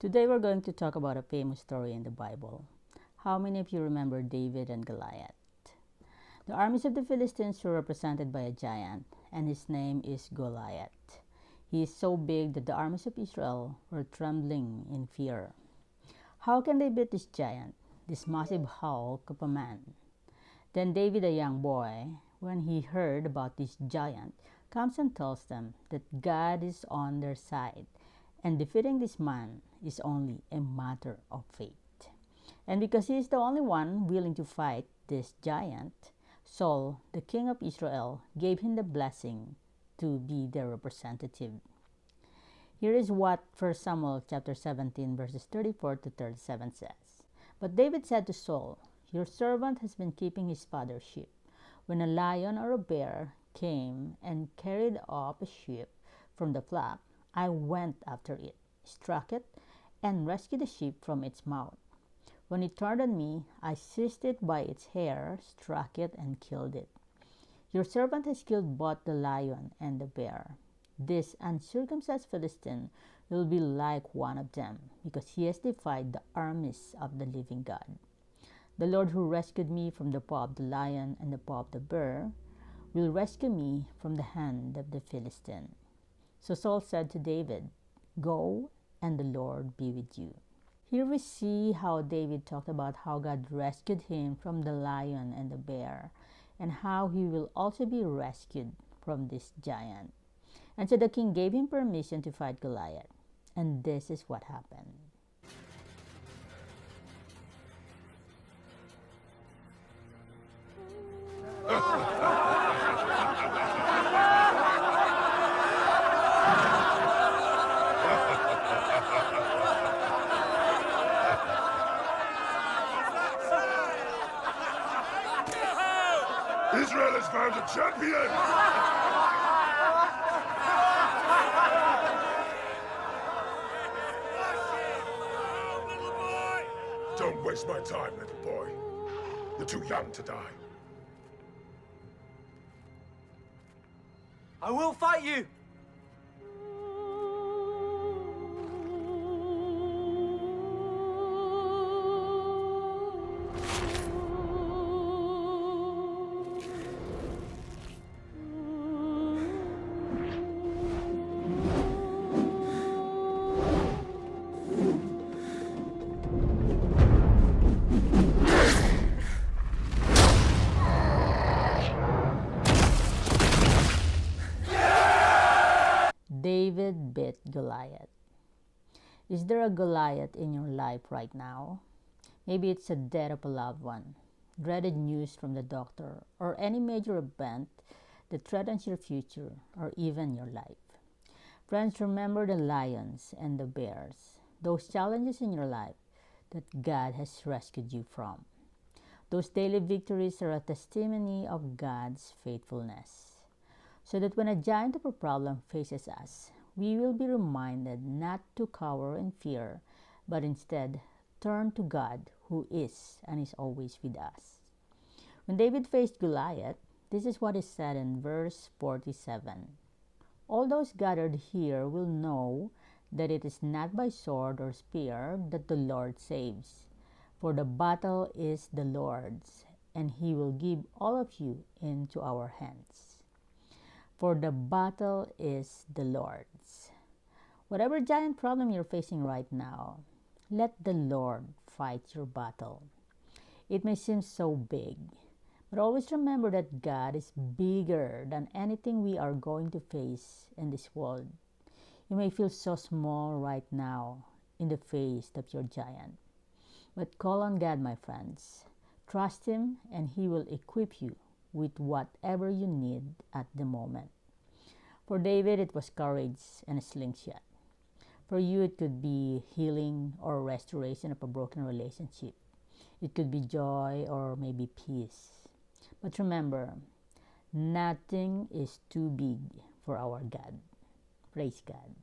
Today we're going to talk about a famous story in the Bible. How many of you remember David and Goliath? The armies of the Philistines were represented by a giant, and his name is Goliath. He is so big that the armies of Israel were trembling in fear. How can they beat this giant, this massive hulk of a man? Then David, a young boy, when he heard about this giant, comes and tells them that God is on their side, and defeating this man is only a matter of fate. And because he is the only one willing to fight this giant, Saul, the king of Israel, gave him the blessing to be their representative. Here is what 1 Samuel chapter 17 verses 34 to 37 says. But David said to Saul, "Your servant has been keeping his father's sheep. When a lion or a bear came and carried off a sheep from the flock, I went after it, struck it, and rescued the sheep from its mouth. When it turned on me, I seized it by its hair, struck it, and killed it. Your servant has killed both the lion and the bear. This uncircumcised Philistine will be like one of them, because he has defied the armies of the living God. The Lord who rescued me from the paw of the lion and the paw of the bear will rescue me from the hand of the Philistine." So Saul said to David, "Go, and the Lord be with you." Here we see how David talked about how God rescued him from the lion and the bear, and how he will also be rescued from this giant. And so the king gave him permission to fight Goliath, and this is what happened. Israel has found a champion! Don't waste my time, little boy. You're too young to die. I will fight you! David beat Goliath. Is there a Goliath in your life right now? Maybe it's the death of a loved one, dreaded news from the doctor, or any major event that threatens your future or even your life. Friends, remember the lions and the bears, those challenges in your life that God has rescued you from. Those daily victories are a testimony of God's faithfulness. So that when a giant of a problem faces us, we will be reminded not to cower in fear, but instead turn to God who is and is always with us. When David faced Goliath, this is what is said in verse 47. "All those gathered here will know that it is not by sword or spear that the Lord saves, for the battle is the Lord's, and he will give all of you into our hands." For the battle is the Lord's. Whatever giant problem you're facing right now, let the Lord fight your battle. It may seem so big, but always remember that God is bigger than anything we are going to face in this world. You may feel so small right now in the face of your giant, but call on God, my friends. Trust Him, and He will equip you with whatever you need at the moment. For David, it was courage and a slingshot. For you, it could be healing or restoration of a broken relationship. It could be joy or maybe peace. But remember, nothing is too big for our God. Praise God.